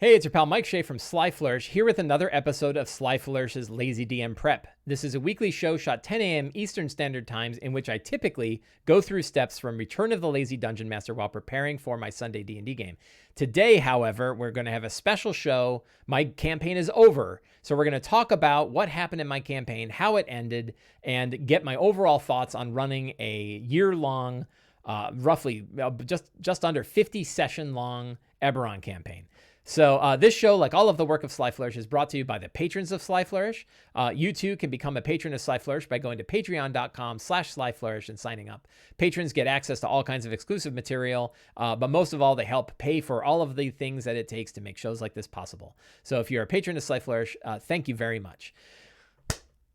Hey, it's your pal Mike Shea from Sly Flourish, here with another episode of Sly Flourish's Lazy DM Prep. This is a weekly show shot 10 a.m. Eastern Standard Times in which I typically go through steps from Return of the Lazy Dungeon Master while preparing for my Sunday D&D game. Today, however, we're going to have a special show. My campaign is over, so we're going to talk about what happened in my campaign, how it ended, and get my overall thoughts on running a year-long, roughly just under 50 session-long Eberron campaign. So this show, like all of the work of Sly Flourish, is brought to you by the patrons of Sly Flourish. You too can become a patron of Sly Flourish by going to patreon.com/SlyFlourish and signing up. Patrons get access to all kinds of exclusive material, but most of all, they help pay for all of the things that it takes to make shows like this possible. So if you're a patron of Sly Flourish, thank you very much.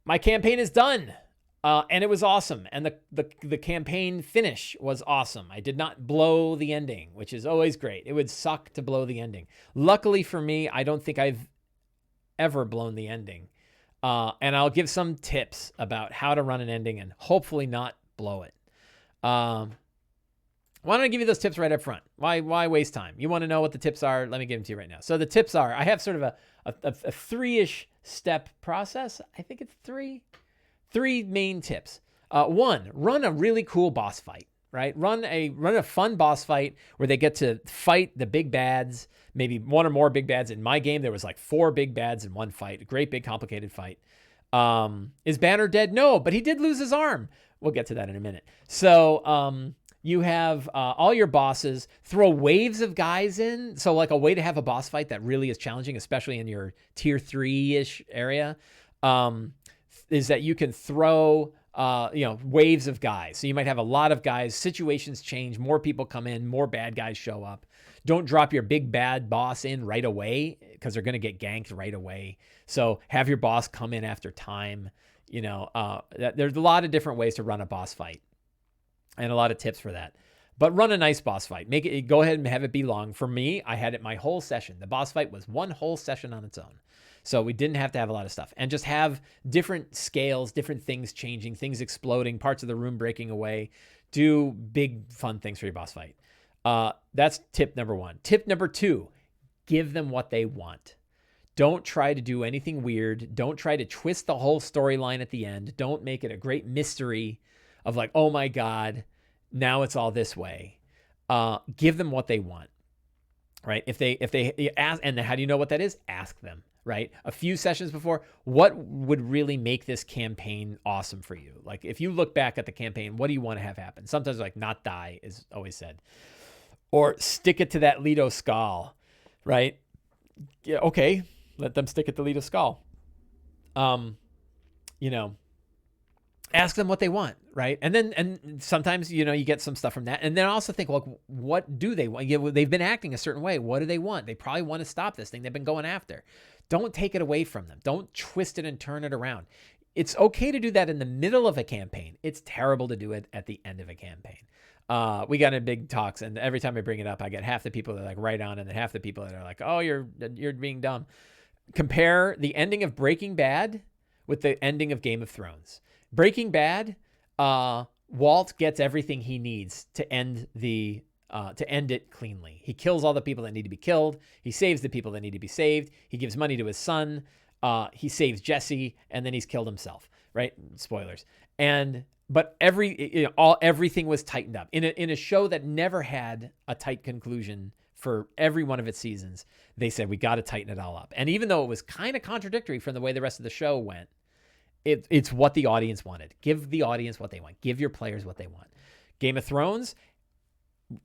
My campaign is done. And it was awesome. And the campaign finish was awesome. I did not blow the ending, which is always great. It would suck to blow the ending. Luckily for me, I don't think I've ever blown the ending. And I'll give some tips about how to run an ending and hopefully not blow it. Why don't I give you those tips right up front? Why waste time? You want to know what the tips are? Let me give them to you right now. So the tips are, I have sort of a three-ish step process. I think it's three main tips. One, run a really cool boss fight, right? Run a fun boss fight where they get to fight the big bads, maybe one or more big bads. In my game, there was like 4 big bads in one fight, a great big complicated fight. Is Banner dead? No, but he did lose his arm. We'll get to that in a minute. So you have all your bosses, throw waves of guys in. So like a way to have a boss fight that really is challenging, especially in your tier 3-ish area, is that you can throw, waves of guys. So you might have a lot of guys, situations change, more people come in, more bad guys show up. Don't drop your big bad boss in right away because they're going to get ganked right away. So have your boss come in after time. There's a lot of different ways to run a boss fight and a lot of tips for that. But run a nice boss fight. Go ahead and have it be long. For me, I had it my whole session. The boss fight was one whole session on its own. So we didn't have to have a lot of stuff, and just have different scales, different things changing, things exploding, parts of the room breaking away. Do big fun things for your boss fight. That's tip number 1. Tip number 2, give them what they want. Don't try to do anything weird. Don't try to twist the whole storyline at the end. Don't make it a great mystery of like, oh my God, now it's all this way. Give them what they want, right? If they ask, and how do you know what that is? Ask them. Right? A few sessions before, what would really make this campaign awesome for you? Like if you look back at the campaign, what do you want to have happen? Sometimes like not die is always said, or stick it to that Leto skull, right? Yeah. Okay. Let them stick it to Leto skull. Ask them what they want, right? And sometimes, you get some stuff from that. And then also think, well, what do they want? They've been acting a certain way. What do they want? They probably want to stop this thing they've been going after. Don't take it away from them. Don't twist it and turn it around. It's okay to do that in the middle of a campaign. It's terrible to do it at the end of a campaign. We got in big talks, and every time I bring it up, I get half the people that are like right on, and then half the people that are like, oh, you're being dumb. Compare the ending of Breaking Bad with the ending of Game of Thrones. Breaking Bad, Walt gets everything he needs to end it cleanly. He kills all the people that need to be killed. He saves the people that need to be saved. He gives money to his son. He saves Jesse, and then he's killed himself. Right? Spoilers. But everything was tightened up in a show that never had a tight conclusion for every one of its seasons. They said we got to tighten it all up. And even though it was kind of contradictory from the way the rest of the show went, it's what the audience wanted. Give the audience what they want. Give your players what they want. Game of Thrones,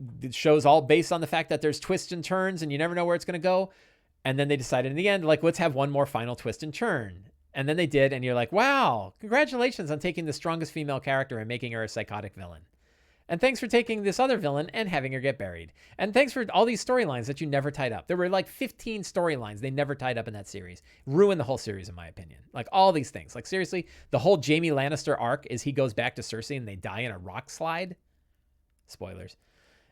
the show's all based on the fact that there's twists and turns and you never know where it's going to go. And then they decided in the end, like, let's have one more final twist and turn. And then they did. And you're like, wow, congratulations on taking the strongest female character and making her a psychotic villain. And thanks for taking this other villain and having her get buried. And thanks for all these storylines that you never tied up. There were like 15 storylines they never tied up in that series. Ruined the whole series, in my opinion. Like all these things. Like seriously, the whole Jaime Lannister arc is he goes back to Cersei and they die in a rock slide. Spoilers.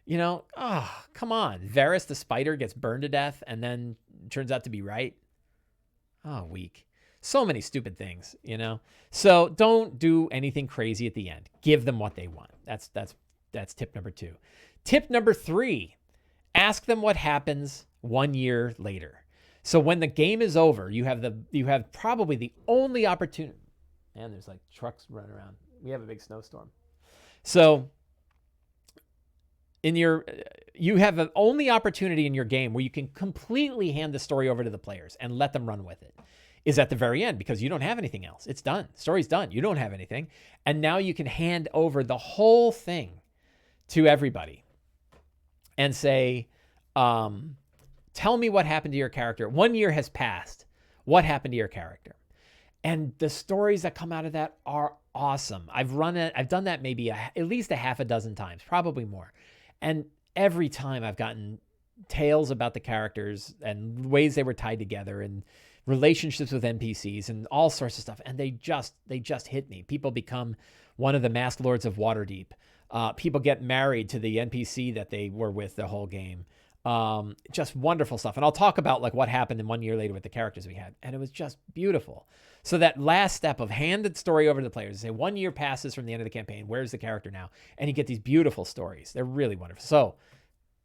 Come on. Varys the spider gets burned to death and then turns out to be right. Oh, weak. So many stupid things, So don't do anything crazy at the end. Give them what they want. That's tip number 2. Tip number 3, ask them what happens 1 year later. So when the game is over, you have probably the only opportunity. Man, there's like trucks running around. We have a big snowstorm. So you have the only opportunity in your game where you can completely hand the story over to the players and let them run with it is at the very end, because you don't have anything else. It's done. Story's done. You don't have anything. And now you can hand over the whole thing to everybody and say, tell me what happened to your character. 1 year has passed. What happened to your character? And the stories that come out of that are awesome. I've done that maybe at least a half a dozen times, probably more. And every time I've gotten tales about the characters and ways they were tied together and relationships with NPCs and all sorts of stuff. And they just hit me. People become one of the masked lords of Waterdeep. People get married to the NPC that they were with the whole game. Just wonderful stuff. And I'll talk about like what happened in 1 year later with the characters we had. And it was just beautiful. So that last step of hand the story over to the players, say 1 year passes from the end of the campaign. Where's the character now? And you get these beautiful stories. They're really wonderful. So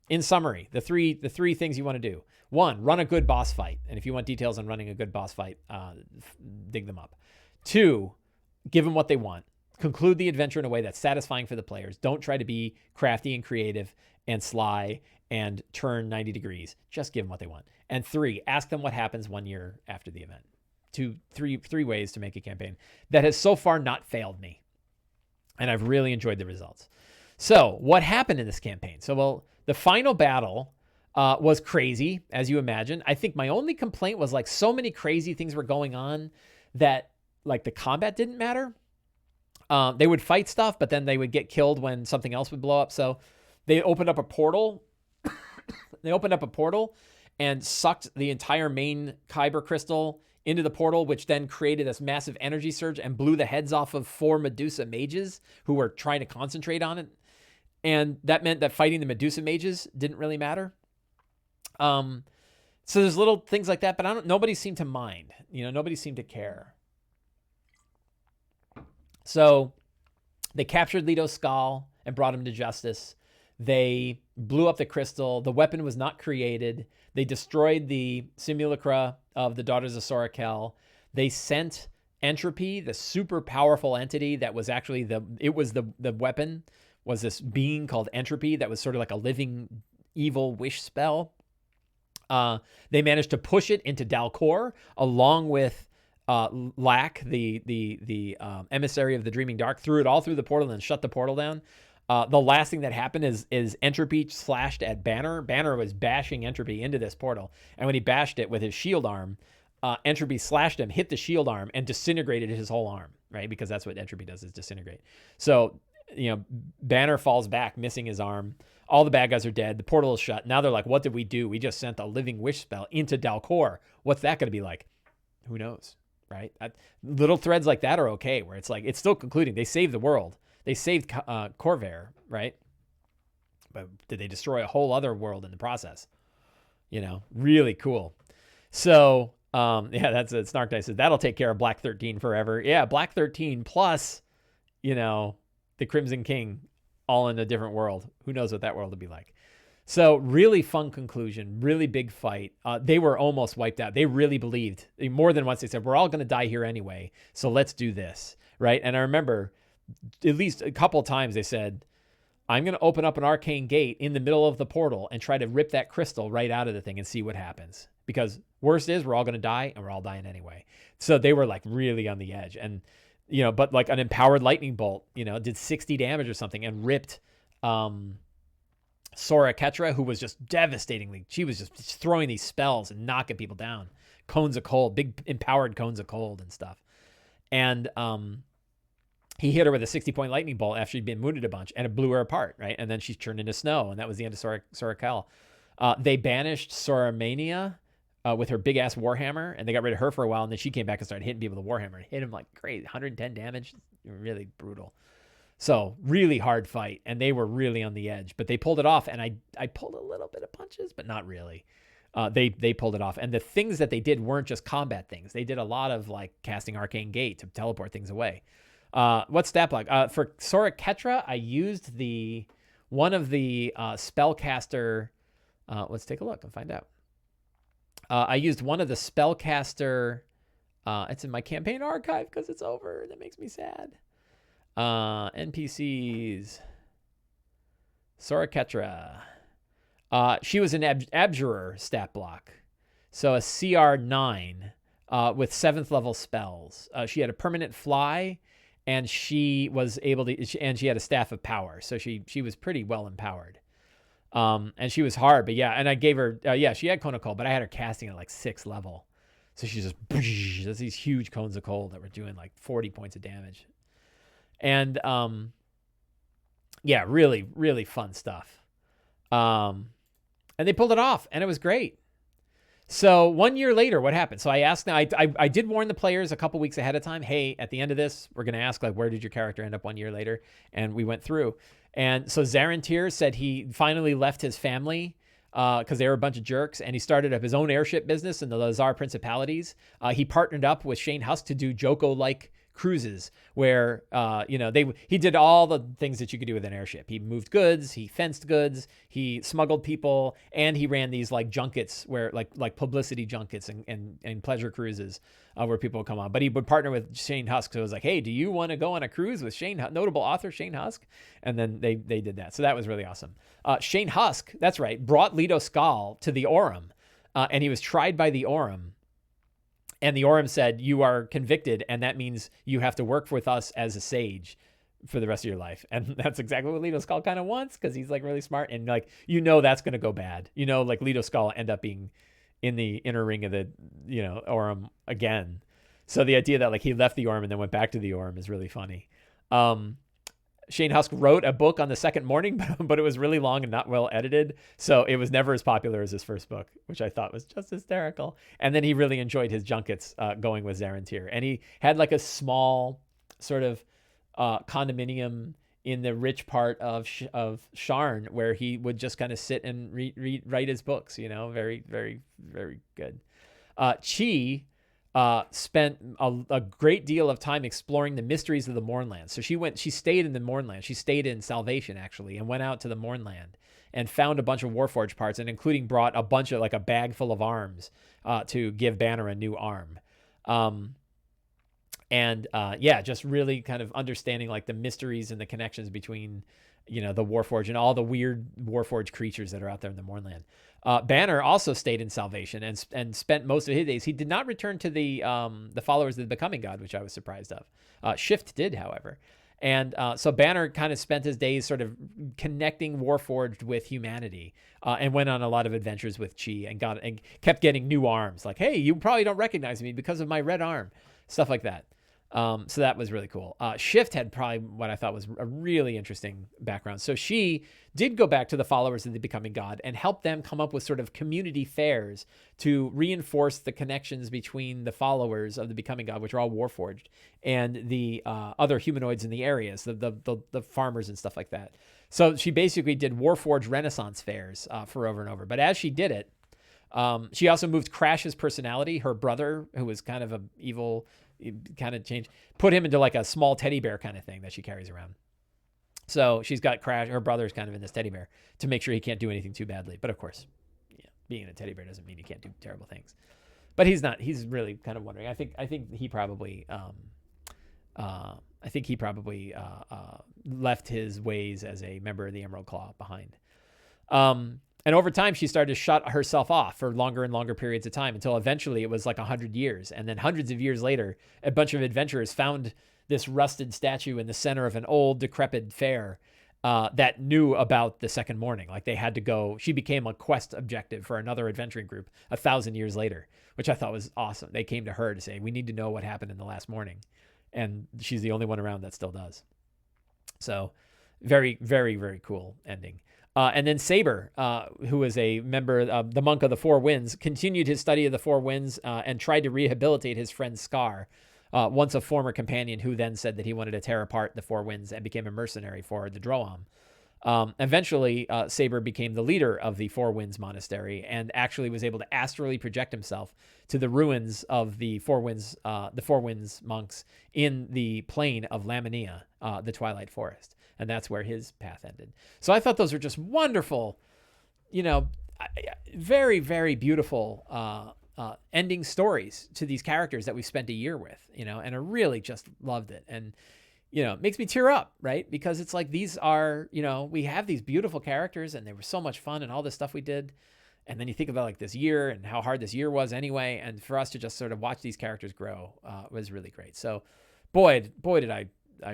in summary, the three things you want to do. 1, run a good boss fight. And if you want details on running a good boss fight, dig them up. 2, give them what they want. Conclude the adventure in a way that's satisfying for the players. Don't try to be crafty and creative and sly and turn 90 degrees. Just give them what they want. And 3, ask them what happens 1 year after the event. Three ways to make a campaign that has so far not failed me. And I've really enjoyed the results. So what happened in this campaign? So, the final battle was crazy, as you imagine. I think my only complaint was like so many crazy things were going on that like the combat didn't matter. They would fight stuff, but then they would get killed when something else would blow up. So they opened up a portal. And sucked the entire main Kyber crystal into the portal, which then created this massive energy surge and blew the heads off of 4 Medusa mages who were trying to concentrate on it. And that meant that fighting the Medusa mages didn't really matter. So there's little things like that, but nobody seemed to mind. Nobody seemed to care. So they captured Leto's skull and brought him to justice. They blew up the crystal. The weapon was not created. They destroyed the simulacra of the Daughters of Sorakel. They sent Entropy, the super powerful entity that was actually the weapon, was this being called Entropy that was sort of like a living evil wish spell. They managed to push it into Dalcor along with Lack, the emissary of the Dreaming Dark, threw it all through the portal and then shut the portal down. The last thing that happened is Entropy slashed at Banner. Banner was bashing Entropy into this portal. And when he bashed it with his shield arm, Entropy slashed him, hit the shield arm, and disintegrated his whole arm, right? Because that's what Entropy does, is disintegrate. So, Banner falls back, missing his arm. All the bad guys are dead. The portal is shut. Now they're like, what did we do? We just sent a living wish spell into Dalcor. What's that going to be like? Who knows, right? Little threads like that are okay, where it's like, it's still concluding. They saved the world. They saved Corvair, right? But did they destroy a whole other world in the process? Really cool. So, that's it. Snark Dice says, that'll take care of Black 13 forever. Yeah, Black 13 plus, the Crimson King all in a different world. Who knows what that world would be like? So really fun conclusion, really big fight. They were almost wiped out. They really believed. More than once they said, we're all going to die here anyway, so let's do this, right? And I remember at least a couple of times they said, I'm going to open up an arcane gate in the middle of the portal and try to rip that crystal right out of the thing and see what happens. Because worst is we're all going to die, and we're all dying anyway. So they were like really on the edge. And, but like an empowered lightning bolt, did 60 damage or something and ripped Sora Ketra, who was just devastatingly, she was just throwing these spells and knocking people down. Cones of cold, big empowered cones of cold and stuff. And he hit her with a 60-point lightning bolt after she'd been wounded a bunch, and it blew her apart, right? And then she turned into snow, and that was the end of Sorakel. They banished Soramania with her big-ass Warhammer, and they got rid of her for a while, and then she came back and started hitting people with a Warhammer. And hit him like great, 110 damage. Really brutal. So really hard fight, and they were really on the edge, but they pulled it off, and I pulled a little bit of punches, but not really. They pulled it off, and the things that they did weren't just combat things. They did a lot of like casting Arcane Gate to teleport things away. What's stat block? For Sora Ketra, I used one of the spellcaster. Let's take a look and find out. I used one of the spellcaster. It's in my campaign archive because it's over. That makes me sad. NPCs. Sora Ketra. She was an Abjurer stat block. So a CR9 with 7th level spells. She had a permanent fly, and she was able to, and she had a staff of power. So she was pretty well empowered. And she was hard, but yeah, and I gave her, she had Cone of Cold, but I had her casting at like 6th level. So she's just, there's these huge cones of cold that were doing like 40 points of damage. And, yeah, really, really fun stuff. And they pulled it off, and it was great. So 1 year later, what happened? So I asked, now I did warn the players a couple weeks ahead of time, hey, at the end of this, we're going to ask, like, where did your character end up 1 year later? And we went through. And so Zarantir said he finally left his family because they were a bunch of jerks, and he started up his own airship business in the Lazar Principalities. He partnered up with Shane Husk to do Joko-like cruises where, he did all the things that you could do with an airship. He moved goods, he fenced goods, he smuggled people, and he ran these like junkets where like publicity junkets and pleasure cruises where people would come on. But he would partner with Shane Husk. So it was like, hey, do you want to go on a cruise with notable author Shane Husk? And then they did that. So that was really awesome. Shane Husk, that's right, brought Leto Skal to the Aurum, and he was tried by the Aurum. And the Aurum said, you are convicted, and that means you have to work with us as a sage for the rest of your life. And that's exactly what Leto Skal kind of wants, because he's like really smart, and like, that's going to go bad. Like Leto Skal end up being in the inner ring of the, Aurum again. So the idea that like he left the Aurum and then went back to the Aurum is really funny. Shane Husk wrote a book on the Second Mourning, but it was really long and not well edited. So it was never as popular as his first book, which I thought was just hysterical. And then he really enjoyed his junkets going with Zarantir. And he had like a small sort of condominium in the rich part of Sharn where he would just kind of sit and write his books, very, very, very good. Chi spent a great deal of time exploring the mysteries of the Mournland. So she stayed in the Mournland. She stayed in Salvation, actually, and went out to the Mournland and found a bunch of Warforged parts, and including brought a bunch of, like a bag full of arms to give Banner a new arm. Just really kind of understanding like the mysteries and the connections between, the Warforged and all the weird Warforged creatures that are out there in the Mournland. Banner also stayed in Salvation and spent most of his days. He did not return to the followers of the Becoming God, which I was surprised of. Shift did, however. And so Banner kind of spent his days sort of connecting Warforged with humanity, and went on a lot of adventures with Chi and kept getting new arms. Like, hey, you probably don't recognize me because of my red arm, stuff like that. So that was really cool. Shift had probably what I thought was a really interesting background. So she did go back to the followers of the Becoming God and help them come up with sort of community fairs to reinforce the connections between the followers of the Becoming God, which are all Warforged, and the other humanoids in the areas, the farmers and stuff like that. So she basically did Warforged Renaissance fairs for over and over. But as she did it, she also moved Crash's personality, her brother, who was kind of a evil, kind of changed, put him into like a small teddy bear kind of thing that she carries around. So she's got Crash, her brother's kind of in this teddy bear to make sure he can't do anything too badly. But of course, being in a teddy bear doesn't mean he can't do terrible things. But he's not. He's really kind of wondering. I think he probably left his ways as a member of the Emerald Claw behind. And over time, she started to shut herself off for longer and longer periods of time until eventually it was like 100 years. And then hundreds of years later, a bunch of adventurers found this rusted statue in the center of an old, decrepit fair that knew about the Second Mourning. Like they had to go. She became a quest objective for another adventuring group 1,000 years later, which I thought was awesome. They came to her to say, we need to know what happened in the last morning. And she's the only one around that still does. So very, very, very cool ending. And then Saber, who was a member of the Monk of the Four Winds, continued his study of the Four Winds and tried to rehabilitate his friend Scar, once a former companion who then said that he wanted to tear apart the Four Winds and became a mercenary for the Droam. Eventually, Saber became the leader of the Four Winds Monastery and actually was able to astrally project himself to the ruins of the Four Winds monks in the plain of Laminia, the Twilight Forest. And that's where his path ended. So I thought those were just wonderful, very, very beautiful ending stories to these characters that we spent a year with, and I really just loved it. And, it makes me tear up, right? Because it's like, these are, we have these beautiful characters and they were so much fun and all this stuff we did. And then you think about like this year and how hard this year was anyway. And for us to just sort of watch these characters grow was really great. So boy, did I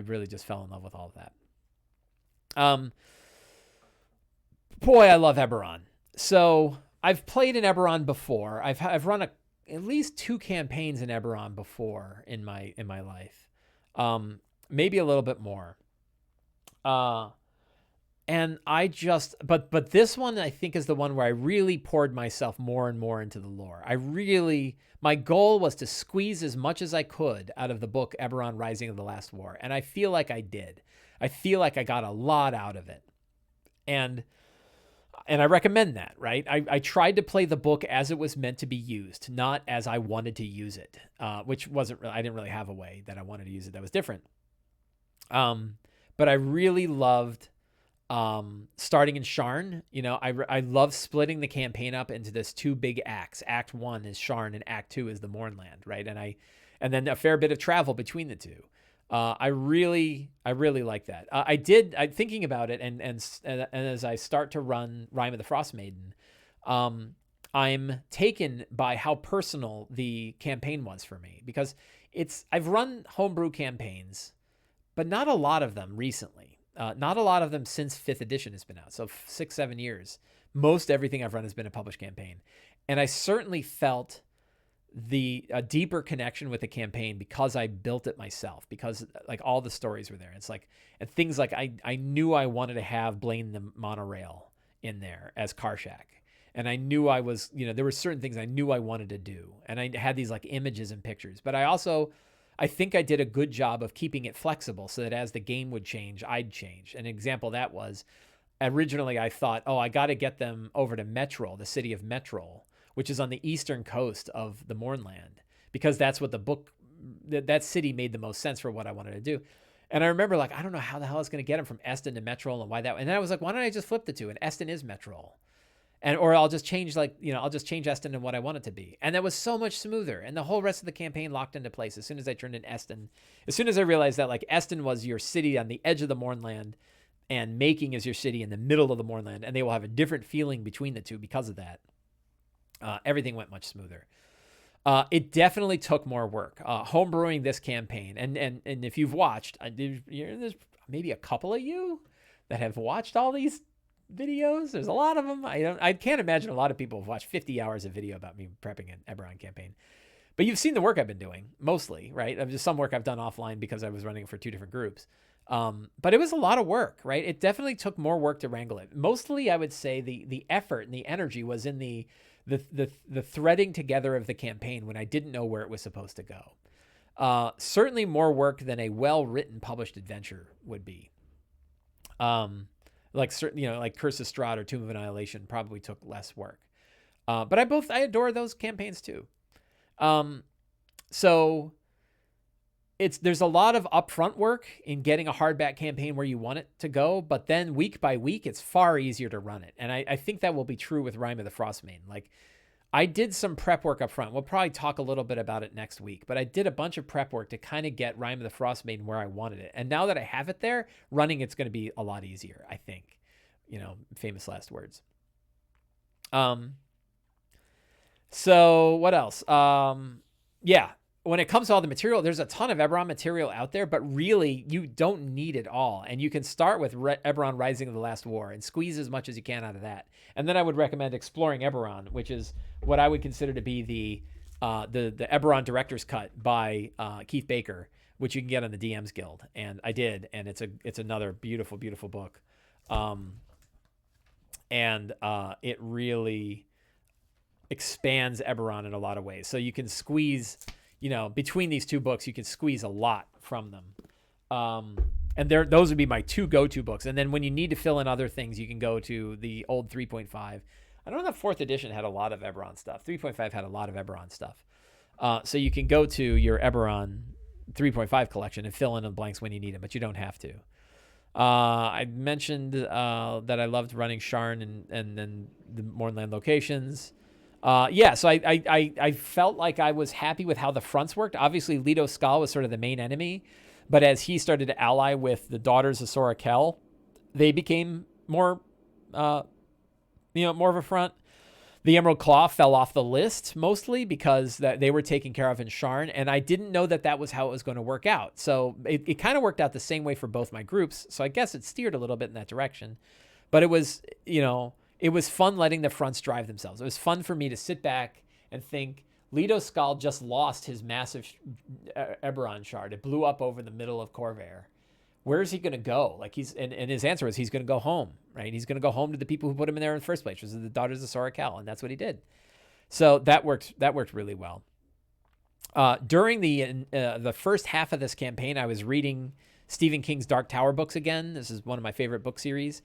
really just fell in love with all of that. Boy, I love Eberron. So I've played in Eberron before. I've run at least 2 campaigns in Eberron before in my life. Maybe a little bit more. And but this one I think is the one where I really poured myself more and more into the lore. My goal was to squeeze as much as I could out of the book Eberron Rising of the Last War. And I feel like I did. I feel like I got a lot out of it. And I recommend that, right? I tried to play the book as it was meant to be used, not as I wanted to use it, which wasn't really, I didn't really have a way that I wanted to use it that was different. But I really loved starting in Sharn. I love splitting the campaign up into this 2 big acts. Act 1 is Sharn and Act 2 is the Mournland, right? And then a fair bit of travel between the two. I really like that. I'm thinking about it, and as I start to run Rime of the Frost Maiden, I'm taken by how personal the campaign was for me, because I've run homebrew campaigns, but not a lot of them recently. Not a lot of them since 5th edition has been out. So 6-7 years. Most everything I've run has been a published campaign. And I certainly felt a deeper connection with the campaign because I built it myself, because like all the stories were there. It's like, and things like I knew I wanted to have Blaine the Monorail in there as Karshak. And I knew there were certain things I knew I wanted to do. And I had these like images and pictures, but I think I did a good job of keeping it flexible so that as the game would change, I'd change. An example of that was, originally I thought, I got to get them over to Metrol, the city of Metrol, which is on the eastern coast of the Mournland, because that's what the book, that city made the most sense for what I wanted to do. And I remember like, I don't know how the hell I was going to get them from Eston to Metrol and why that. And then I was like, why don't I just flip the two? And Eston is Metrol. Or I'll just change I'll just change Eston to what I want it to be. And that was so much smoother. And the whole rest of the campaign locked into place as soon as I turned in Eston. As soon as I realized that like Eston was your city on the edge of the Mournland and Making is your city in the middle of the Mournland, and they will have a different feeling between the two because of that. Everything went much smoother. It definitely took more work. Homebrewing this campaign. And if you've watched, there's maybe a couple of you that have watched all these videos. There's a lot of them. I can't imagine a lot of people have watched 50 hours of video about me prepping an Eberron campaign. But you've seen the work I've been doing, mostly, right? Just some work I've done offline because I was running it for 2 different groups. But it was a lot of work, right? It definitely took more work to wrangle it. Mostly, I would say the effort and the energy was in the threading together of the campaign when I didn't know where it was supposed to go. Certainly more work than a well-written published adventure would be. Like Curse of Strahd or Tomb of Annihilation probably took less work. But I adore those campaigns too. So there's a lot of upfront work in getting a hardback campaign where you want it to go, but then week by week, it's far easier to run it. And I think that will be true with Rime of the Frostmaiden. Like, I did some prep work up front. We'll probably talk a little bit about it next week, but I did a bunch of prep work to kind of get Rime of the Frostmaiden where I wanted it. And now that I have it there, running it's going to be a lot easier, I think. Famous last words. So what else? Yeah. When it comes to all the material, there's a ton of Eberron material out there, but really you don't need it all. And you can start with Eberron Rising of the Last War and squeeze as much as you can out of that. And then I would recommend exploring Eberron, which is what I would consider to be the Eberron Director's Cut by Keith Baker, which you can get on the DMs Guild. And I did, and it's another beautiful, beautiful book. And it really expands Eberron in a lot of ways. So you can squeeze, between these 2 books, you can squeeze a lot from them. And those would be my 2 go-to books. And then when you need to fill in other things, you can go to the old 3.5. I don't know if 4th edition had a lot of Eberron stuff. 3.5 had a lot of Eberron stuff. So you can go to your Eberron 3.5 collection and fill in the blanks when you need them, but you don't have to. I mentioned that I loved running Sharn and then the Mournland locations. Yeah, so I felt like I was happy with how the fronts worked. Obviously, Leto Skull was sort of the main enemy, but as he started to ally with the daughters of Sora Kell, they became more, more of a front. The Emerald Claw fell off the list mostly because that they were taken care of in Sharn, and I didn't know that was how it was going to work out. So it kind of worked out the same way for both my groups. So I guess it steered a little bit in that direction. But it was, it was fun letting the fronts drive themselves. It was fun for me to sit back and think, Leto Skull just lost his massive Eberron shard. It blew up over the middle of Corvair. Where is he going to go? Like and his answer was he's going to go home, right? He's going to go home to the people who put him in there in the first place, which was the daughters of Sora Kell, and that's what he did. So that worked really well. During the first half of this campaign, I was reading Stephen King's Dark Tower books again. This is one of my favorite book series.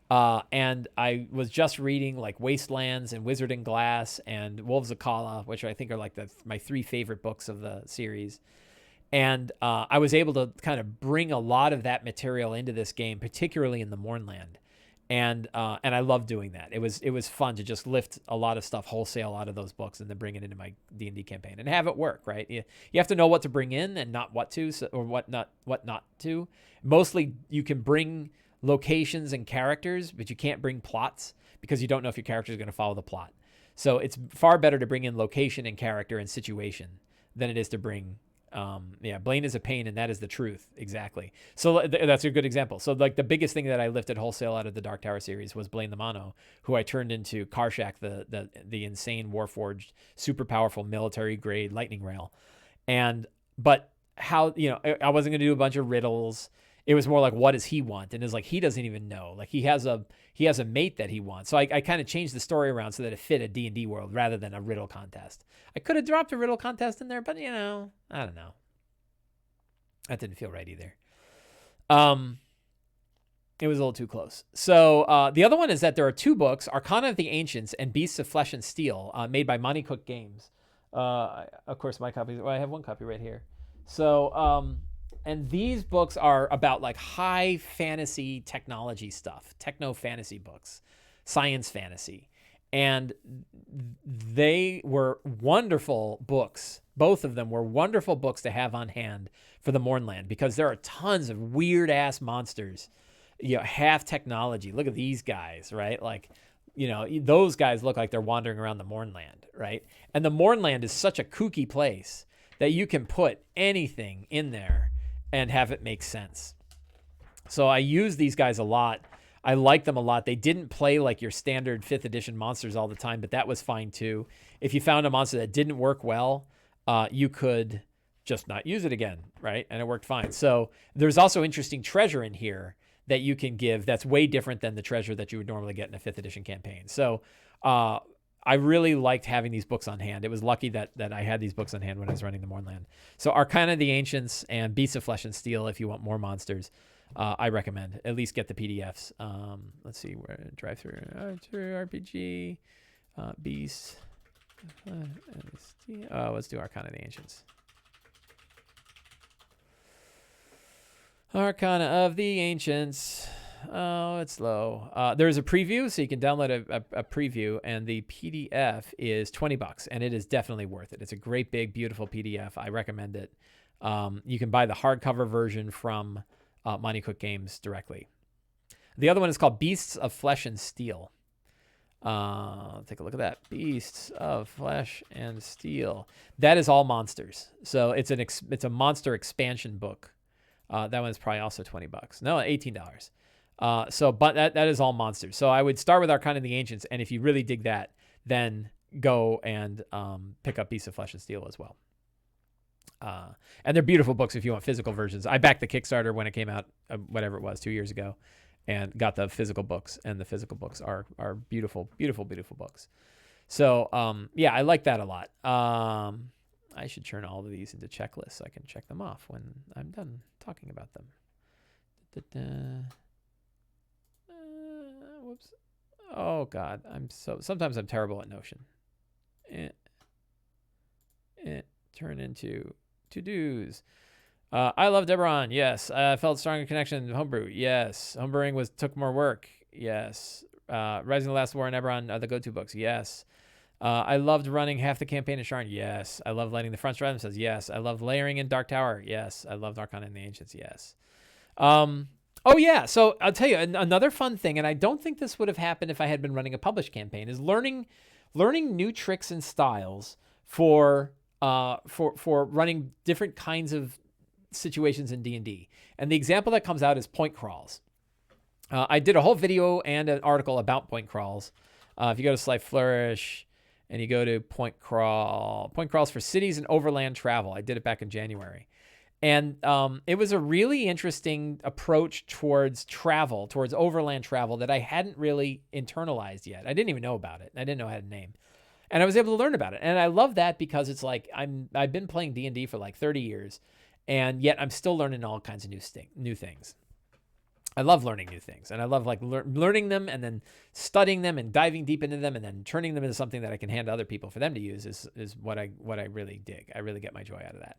And I was just reading like Wastelands and Wizard and Glass and Wolves of Kala, which I think are like my 3 favorite books of the series. And I was able to kind of bring a lot of that material into this game, particularly in the Mournland. And I love doing that. It was fun to just lift a lot of stuff wholesale out of those books and then bring it into my D&D campaign and have it work, right? You have to know what to bring in and not what to, or what not to. Mostly you can bring locations and characters, but you can't bring plots because you don't know if your character is going to follow the plot. So it's far better to bring in location and character and situation than it is to bring Blaine is a pain, and that is the truth. Exactly. So that's a good example. So like the biggest thing that I lifted wholesale out of the Dark Tower series was Blaine the Mono, who I turned into Karshak, the insane Warforged, super powerful military grade lightning rail. But how, I wasn't going to do a bunch of riddles. It was more like, what does he want? And it's like, he doesn't even know. Like he has a mate that he wants. So I kind of changed the story around so that it fit a D&D world rather than a riddle contest. I could have dropped a riddle contest in there, but I don't know. That didn't feel right either. It was a little too close. So the other one is that there are 2 books, Arcana of the Ancients and Beasts of Flesh and Steel, made by Monty Cook Games. Of course, my copy. Well, I have one copy right here. So, and these books are about like high fantasy technology stuff, techno fantasy books, science fantasy. And they were wonderful books. Both of them were wonderful books to have on hand for the Mournland because there are tons of weird ass monsters, half technology. Look at these guys, right? Like, those guys look like they're wandering around the Mournland, right? And the Mournland is such a kooky place that you can put anything in there and have it make sense. So I use these guys a lot. I like them a lot. They didn't play like your standard 5th edition monsters all the time, but that was fine too. If you found a monster that didn't work well, you could just not use it again, right? And it worked fine. So there's also interesting treasure in here that you can give that's way different than the treasure that you would normally get in a 5th edition campaign. So I really liked having these books on hand. It was lucky that I had these books on hand when I was running the Mournland. So Arcana of the Ancients and Beasts of Flesh and Steel, if you want more monsters, I recommend. At least get the PDFs. Let's see, where drive-through RPG, Beast. Let's do Arcana of the Ancients. Arcana of the Ancients. Oh, it's low. There's a preview, so you can download a preview, and the PDF is $20, and it is definitely worth it. It's a great, big, beautiful PDF. I recommend it. You can buy the hardcover version from Monty Cook Games directly. The other one is called Beasts of Flesh and Steel. Take a look at that. Beasts of Flesh and Steel. That is all monsters. So it's a monster expansion book. That one's probably also $20. No, $18. But that is all monsters. So I would start with Arcana of the Ancients, and if you really dig that, then go and pick up Beasts of Flesh and Steel as well. And they're beautiful books if you want physical versions. I backed the Kickstarter when it came out, whatever it was, 2 years ago, and got the physical books, and the physical books are beautiful, beautiful, beautiful books. So, I like that a lot. I should turn all of these into checklists so I can check them off when I'm done talking about them. Whoops. Oh, God. Sometimes I'm terrible at Notion. Turn into to-dos. I loved Eberron. Yes. I felt stronger connection to homebrew. Yes. Homebrewing took more work. Yes. Rising the Last War and Eberron are the go-to books. Yes. I loved running half the campaign in Sharn. Yes. I love lighting the front stratum. Says yes. I love layering in Dark Tower. Yes. I love Arcana and the Ancients. Yes. Oh yeah. So I'll tell you another fun thing, and I don't think this would have happened if I had been running a published campaign, is learning new tricks and styles for running different kinds of situations in D&D. And the example that comes out is point crawls. I did a whole video and an article about point crawls. If you go to Flourish and you go to point crawls for cities and overland travel, I did it back in January. And it was a really interesting approach towards travel, towards overland travel that I hadn't really internalized yet. I didn't even know about it. I didn't know I had a name. And I was able to learn about it. And I love that because it's like I've been playing D&D for like 30 years, and yet I'm still learning all kinds of new things. I love learning new things, and I love like learning them and then studying them and diving deep into them and then turning them into something that I can hand to other people for them to use is what I really dig. I really get my joy out of that.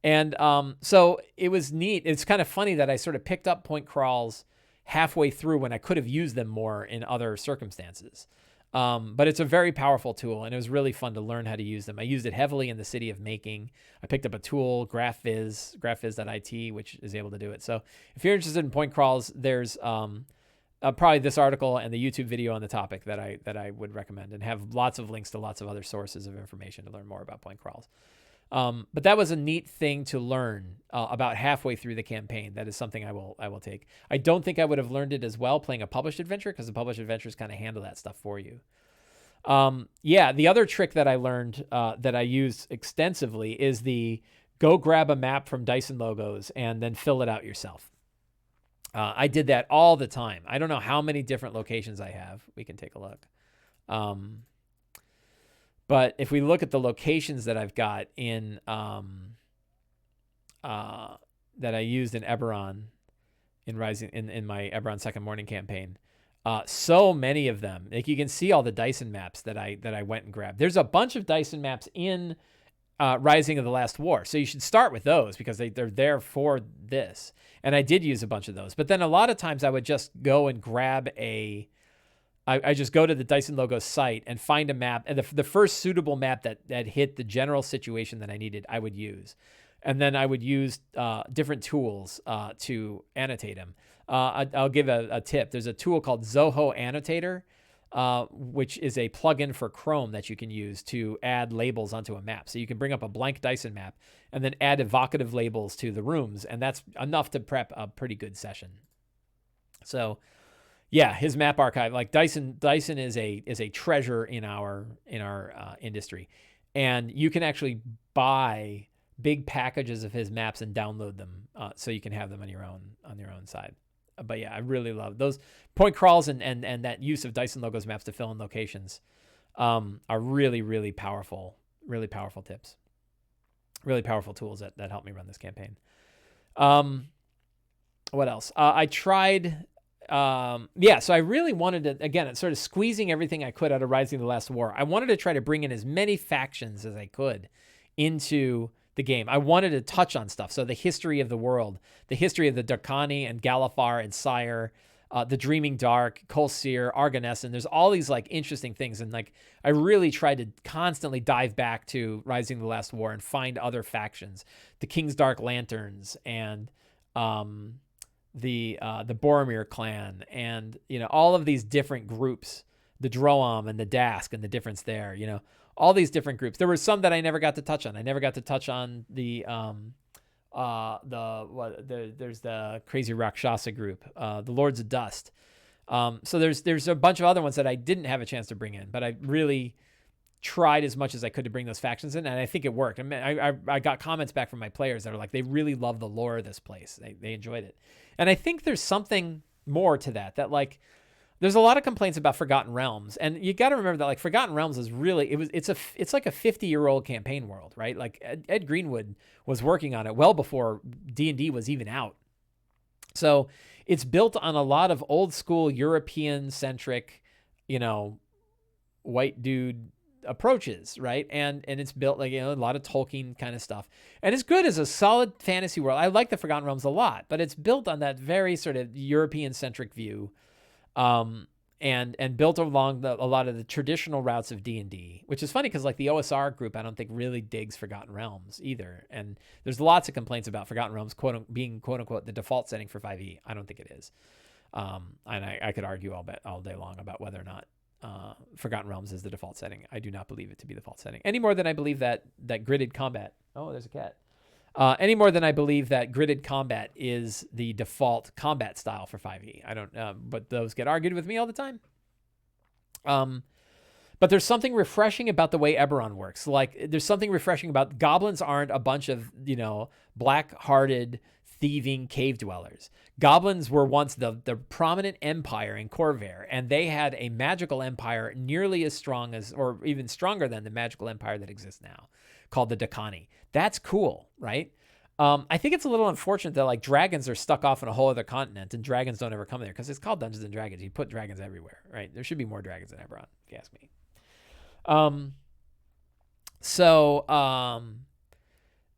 And so it was neat. It's kind of funny that I sort of picked up point crawls halfway through when I could have used them more in other circumstances. But it's a very powerful tool, and it was really fun to learn how to use them. I used it heavily in the City of Making. I picked up a tool, graphviz.it, which is able to do it. So if you're interested in point crawls, there's probably this article and the YouTube video on the topic that I would recommend, and have lots of links to lots of other sources of information to learn more about point crawls. But that was a neat thing to learn about halfway through the campaign. That is something I will take. I don't think I would have learned it as well playing a published adventure, because the published adventures kind of handle that stuff for you. The other trick that I learned that I use extensively is the go grab a map from Dyson Logos and then fill it out yourself. I did that all the time. I don't know how many different locations I have. We can take a look. But if we look at the locations that I've got in that I used in Eberron in my Eberron Second Mourning campaign, so many of them, like you can see all the Dyson maps that I went and grabbed. There's a bunch of Dyson maps in Rising of the Last War, so you should start with those because they're there for this. And I did use a bunch of those, but then a lot of times I would just go and grab I just go to the Dyson Logos site and find a map, and the first suitable map that hit the general situation that I needed, I would use. And then I would use different tools to annotate them. I'll give a tip. There's a tool called Zoho Annotator, which is a plugin for Chrome that you can use to add labels onto a map. So you can bring up a blank Dyson map and then add evocative labels to the rooms, and that's enough to prep a pretty good session. So yeah, his map archive, like Dyson is a treasure in our industry, and you can actually buy big packages of his maps and download them, so you can have them on your own side. But yeah, I really love those point crawls and that use of Dyson Logos maps to fill in locations. Are really, really powerful tips, really powerful tools that help me run this campaign. What else? I tried. So I really wanted to, again, sort of squeezing everything I could out of Rising of the Last War. I wanted to try to bring in as many factions as I could into the game. I wanted to touch on stuff. So the history of the world, the history of the Darkani and Galifar and Sire, the Dreaming Dark, Kolseer, Arganesson. There's all these like interesting things. And like, I really tried to constantly dive back to Rising of the Last War and find other factions, the King's Dark Lanterns and, the Boromir clan, and all of these different groups, the Droam and the Dask, and the difference there, all these different groups. There were some that I never got to touch on. I never got to touch on there's the Crazy Rakshasa group, the Lords of Dust. So there's a bunch of other ones that I didn't have a chance to bring in, but I really tried as much as I could to bring those factions in, and I think it worked. I mean, I got comments back from my players that are like, they really love the lore of this place. They enjoyed it. And I think there's something more to that like, there's a lot of complaints about Forgotten Realms, and you got to remember that like Forgotten Realms is really, it's like a 50-year-old campaign world, right? Like Ed Greenwood was working on it well before D&D was even out. So it's built on a lot of old school European centric, white dude approaches, right? And it's built like, a lot of Tolkien kind of stuff. And it's good as a solid fantasy world. I like the Forgotten Realms a lot, but it's built on that very sort of European centric view. and built along a lot of the traditional routes of D&D, which is funny because like the OSR group, I don't think really digs Forgotten Realms either. And there's lots of complaints about Forgotten Realms being quote unquote the default setting for 5e. I don't think it is. And I could argue all day long about whether or not Forgotten Realms is the default setting. I do not believe it to be the default setting any more than I believe that gridded combat. Oh, there's a cat. Any more than I believe that gridded combat is the default combat style for 5e. I don't, but those get argued with me all the time. But there's something refreshing about the way Eberron works. Like there's something refreshing about goblins aren't a bunch of, black-hearted, thieving cave dwellers. Goblins were once the prominent empire in Corvair, and they had a magical empire nearly as strong as, or even stronger than the magical empire that exists now, called the Dakani. That's cool, right? I think it's a little unfortunate that like dragons are stuck off in a whole other continent and dragons don't ever come there because it's called Dungeons and Dragons. You put dragons everywhere, right? There should be more dragons in Eberron, if you ask me.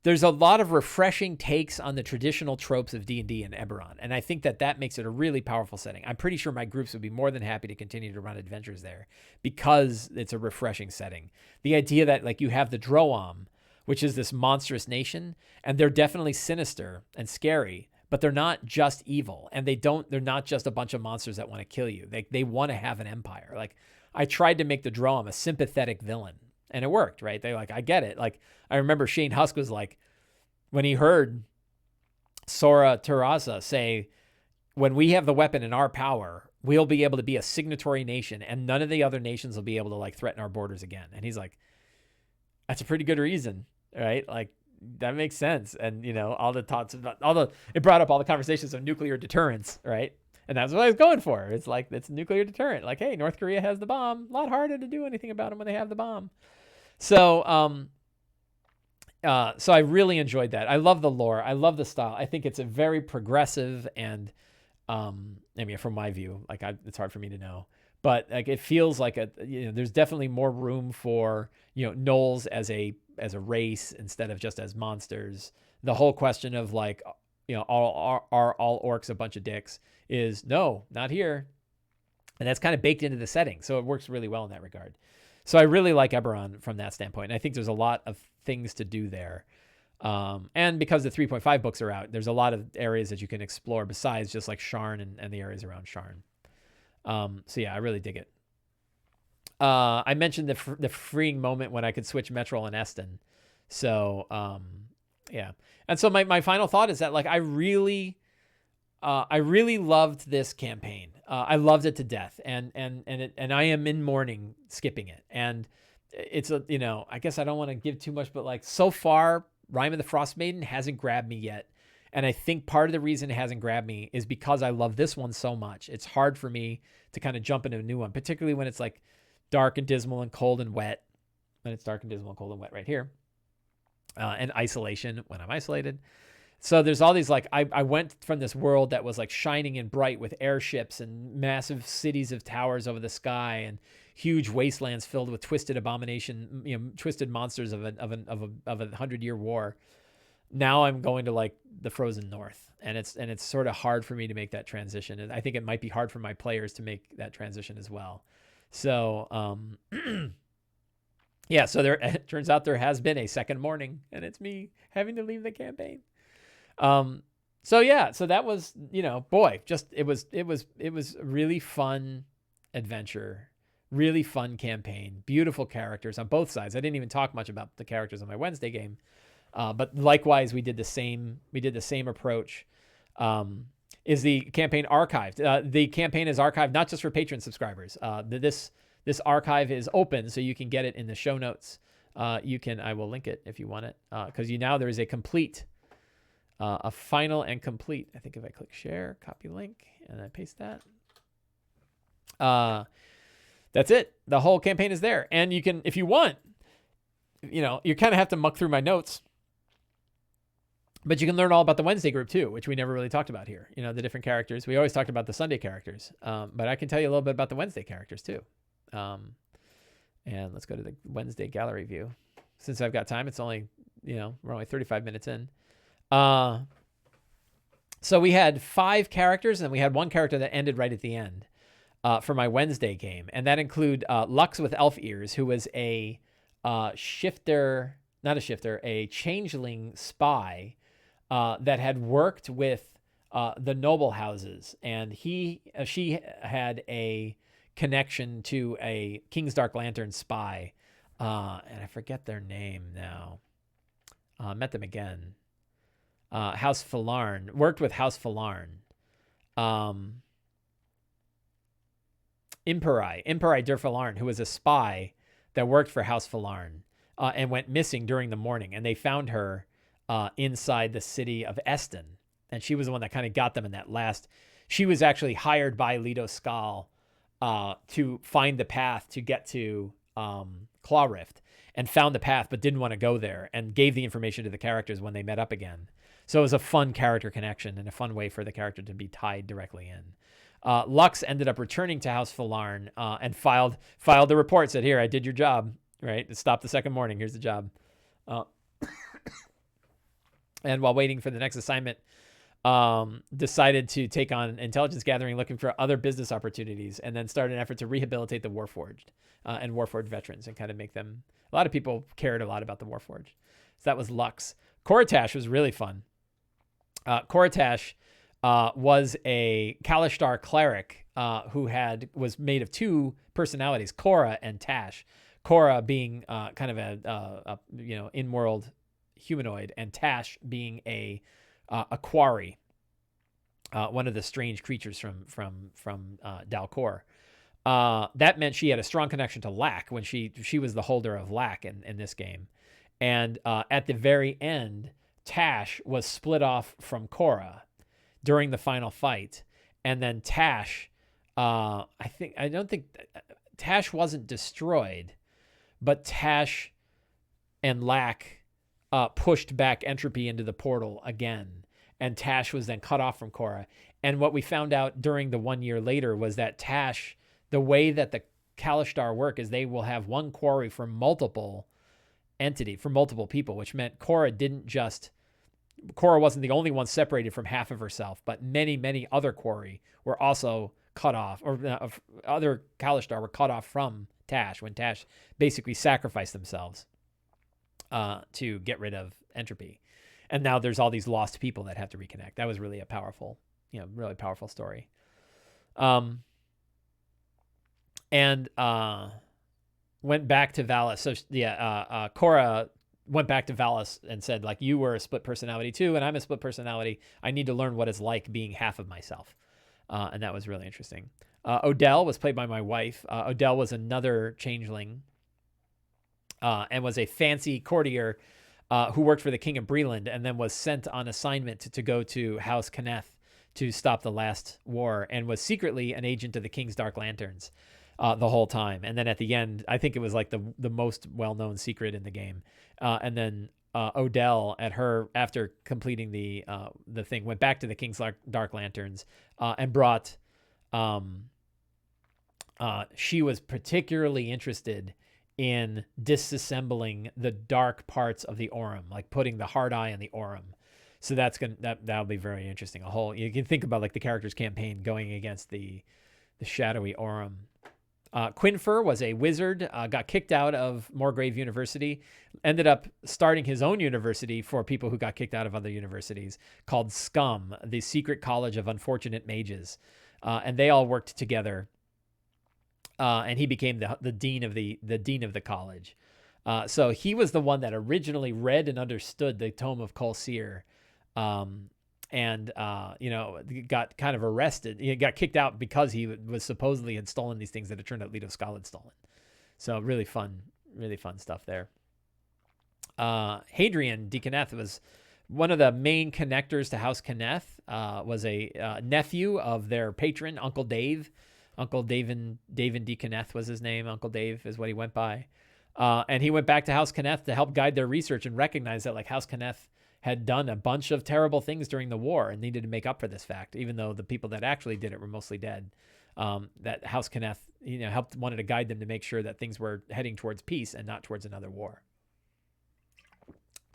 There's a lot of refreshing takes on the traditional tropes of D&D and Eberron, and I think that makes it a really powerful setting. I'm pretty sure my groups would be more than happy to continue to run adventures there because it's a refreshing setting. The idea that like you have the Droam, which is this monstrous nation, and they're definitely sinister and scary, but they're not just evil, and they're not just a bunch of monsters that want to kill you. They want to have an empire. Like I tried to make the Droam a sympathetic villain, and it worked, right? They're like, I get it. Like I remember Shane Husk was like, when he heard Sora Terraza say, when we have the weapon in our power, we'll be able to be a signatory nation and none of the other nations will be able to like threaten our borders again. And he's like, that's a pretty good reason, right? Like that makes sense. And all the thoughts about it brought up all the conversations of nuclear deterrence, right? And that's what I was going for. It's like, it's nuclear deterrent. Like, hey, North Korea has the bomb. A lot harder to do anything about them when they have the bomb. So I really enjoyed that. I love the lore. I love the style. I think it's a very progressive and, from my view, like it's hard for me to know, but like it feels like there's definitely more room for gnolls as a race instead of just as monsters. The whole question of like, are all orcs a bunch of dicks is no, not here, and that's kind of baked into the setting, so it works really well in that regard. So I really like Eberron from that standpoint. And I think there's a lot of things to do there. And because the 3.5 books are out, there's a lot of areas that you can explore besides just like Sharn and the areas around Sharn. So yeah, I really dig it. I mentioned the freeing moment when I could switch Metrol and Eston. So yeah. And so my final thought is that like I really loved this campaign. I loved it to death, and I am in mourning skipping it. And it's I guess I don't want to give too much, but like so far, Rime of the Frost Maiden hasn't grabbed me yet. And I think part of the reason it hasn't grabbed me is because I love this one so much. It's hard for me to kind of jump into a new one, particularly when it's like dark and dismal and cold and wet. And it's dark and dismal and cold and wet right here. And isolation when I'm isolated. So there's all these, like, I went from this world that was like shining and bright with airships and massive cities of towers over the sky and huge wastelands filled with twisted abomination, twisted monsters of a 100-year war. Now I'm going to like the frozen north, and it's sort of hard for me to make that transition. And I think it might be hard for my players to make that transition as well. So, yeah, so it turns out there has been a second mourning, and it's me having to leave the campaign. So yeah, so that was, boy, just, it was a really fun adventure, really fun campaign, beautiful characters on both sides. I didn't even talk much about the characters on my Wednesday game. But likewise, we did the same approach. Is the campaign archived? The campaign is archived, not just for Patreon subscribers. This archive is open, so you can get it in the show notes. I will link it if you want it. Cause there is a complete, a final and complete. I think if I click share, copy link, and I paste that, that's it. The whole campaign is there. And you can, if you want, you kind of have to muck through my notes, but you can learn all about the Wednesday group too, which we never really talked about here. The different characters. We always talked about the Sunday characters. But I can tell you a little bit about the Wednesday characters too. And let's go to the Wednesday gallery view. Since I've got time, it's only, we're only 35 minutes in. So we had 5 characters, and we had one character that ended right at the end. for my Wednesday game, and that include Lux with elf ears, who was a shifter, not a shifter, a changeling spy that had worked with the noble houses, and she had a connection to a King's Dark Lantern spy, and I forget their name now. Met them again. House Falarn, worked with House Falarn. Imperi der Falarn, who was a spy that worked for House Falarn and went missing during the morning, and they found her inside the city of Eston, and she was the one that kind of got them in that last. She was actually hired by Leto Skal to find the path to get to Claw Rift, and found the path but didn't want to go there, and gave the information to the characters when they met up again. So it was a fun character connection and a fun way for the character to be tied directly in. Lux ended up returning to House Falarn and filed the report, said, here, I did your job, right? Stop the Second Mourning. Here's the job. And while waiting for the next assignment, decided to take on intelligence gathering, looking for other business opportunities, and then started an effort to rehabilitate the Warforged and Warforged veterans and kind of make them. A lot of people cared a lot about the Warforged. So that was Lux. Koratash was really fun. Koratash was a Kalishtar cleric who was made of two personalities, Korra and Tash. Korra being kind of a in-world humanoid, and Tash being a quarry, one of the strange creatures from Dalcor. That meant she had a strong connection to Lack when she was the holder of Lack in this game. And at the very end, Tash was split off from Korra during the final fight. And then Tash, I don't think Tash wasn't destroyed, but Tash and Lack pushed back entropy into the portal again. And Tash was then cut off from Korra. And what we found out during the 1 year later was that Tash, the way that the Kalishtar work is they will have one quarry for multiple people, which meant Korra wasn't the only one separated from half of herself, but many, many other quarry were also cut off, or other Kalishtar were cut off from Tash when Tash basically sacrificed themselves to get rid of entropy. And now there's all these lost people that have to reconnect. That was really a powerful, really powerful story. And went back to Valis. So Korra went back to Valis and said, like, you were a split personality too, and I'm a split personality. I need to learn what it's like being half of myself. And that was really interesting. Odell was played by my wife. Odell was another changeling and was a fancy courtier who worked for the King of Breland, and then was sent on assignment to go to House Canneth to stop the last war, and was secretly an agent of the King's Dark Lanterns the whole time. And then at the end, I think it was like the most well-known secret in the game. And then Odell, after completing the thing, went back to the King's Dark Lanterns and brought. She was particularly interested in disassembling the dark parts of the Aurum, like putting the hard eye on the Aurum. So that'll be very interesting. You can think about like the character's campaign going against the shadowy Aurum. Quinfer was a wizard, got kicked out of Morgrave University, ended up starting his own university for people who got kicked out of other universities, called Scum, the Secret College of Unfortunate Mages. And they all worked together. And he became the dean of the college. So he was the one that originally read and understood the Tome of Kol Sir, and got kind of arrested. He got kicked out because he was supposedly had stolen these things that it turned out Leto Skal had stolen. So really fun stuff there. Hadrian D. Canneth was one of the main connectors to House Canneth. Was a nephew of their patron, Uncle Dave. Uncle David D. Canneth was his name. Uncle Dave is what he went by. And he went back to House Canneth to help guide their research and recognize that like House Canneth had done a bunch of terrible things during the war and needed to make up for this fact, even though the people that actually did it were mostly dead. That House Canneth, wanted to guide them to make sure that things were heading towards peace and not towards another war.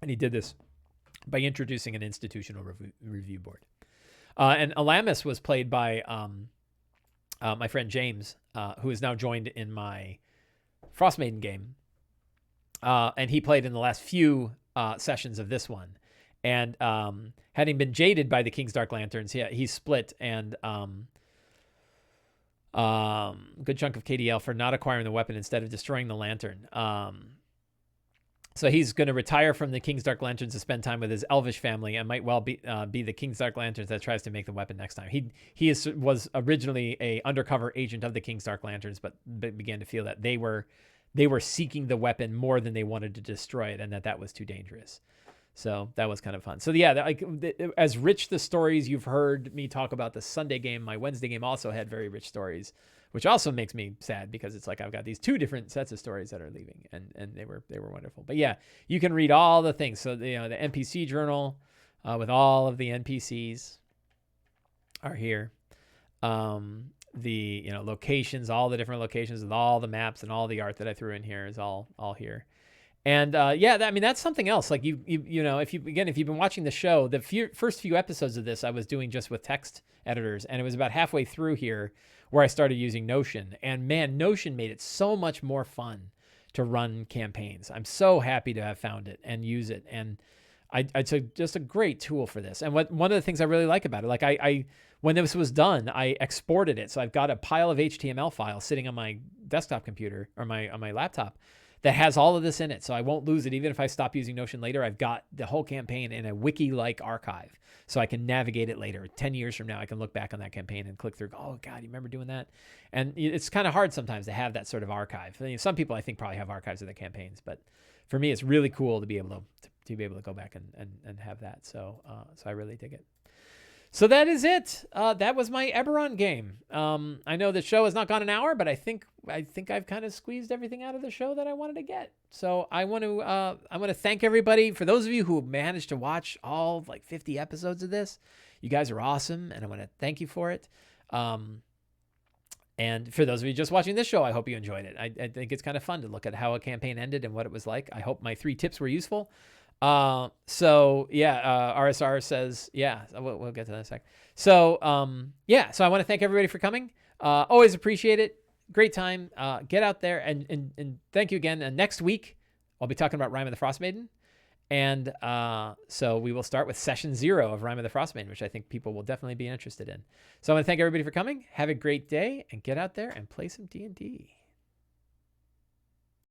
And he did this by introducing an institutional review board. And Alamis was played by my friend James, who is now joined in my Frostmaiden game. And he played in the last few sessions of this one. And having been jaded by the King's Dark Lanterns, he split and good chunk of KDL for not acquiring the weapon instead of destroying the lantern. So he's going to retire from the King's Dark Lanterns to spend time with his elvish family, and might well be the King's Dark Lanterns that tries to make the weapon next time. He was originally a undercover agent of the King's Dark Lanterns, but began to feel that they were seeking the weapon more than they wanted to destroy it, and that was too dangerous. So that was kind of fun. So yeah, as rich the stories you've heard me talk about the Sunday game, my Wednesday game also had very rich stories, which also makes me sad because it's like I've got these two different sets of stories that are leaving, and they were wonderful. But yeah, you can read all the things. So the NPC journal with all of the NPCs are here. The locations, all the different locations with all the maps and all the art that I threw in here is all here. And that's something else. Like if you've been watching the show, the first few episodes of this I was doing just with text editors, and it was about halfway through here where I started using Notion. And man, Notion made it so much more fun to run campaigns. I'm so happy to have found it and use it. And it's just a great tool for this. And one of the things I really like about it, like I when this was done, I exported it. So I've got a pile of HTML files sitting on my desktop computer or on my laptop that has all of this in it. So I won't lose it. Even if I stop using Notion later, I've got the whole campaign in a wiki-like archive. So I can navigate it later. 10 years from now, I can look back on that campaign and click through, oh God, you remember doing that? And it's kind of hard sometimes to have that sort of archive. Some people I think probably have archives of their campaigns, but for me, it's really cool to be able to go back and have that. So I really dig it. So that is it. That was my Eberron game. I know the show has not gone an hour, but I think I've kind of squeezed everything out of the show that I wanted to get. So I want to thank everybody. For those of you who managed to watch all 50 episodes of this, you guys are awesome, and I want to thank you for it. And for those of you just watching this show, I hope you enjoyed it. I think it's kind of fun to look at how a campaign ended and what it was like. I hope my 3 tips were useful. RSR says, we'll get to that in a sec. So I want to thank everybody for coming. Always appreciate it. Great time. Get out there and thank you again. And next week I'll be talking about Rime of the Frostmaiden. And, so we will start with session 0 of Rime of the Frostmaiden, which I think people will definitely be interested in. So I want to thank everybody for coming. Have a great day and get out there and play some D&D.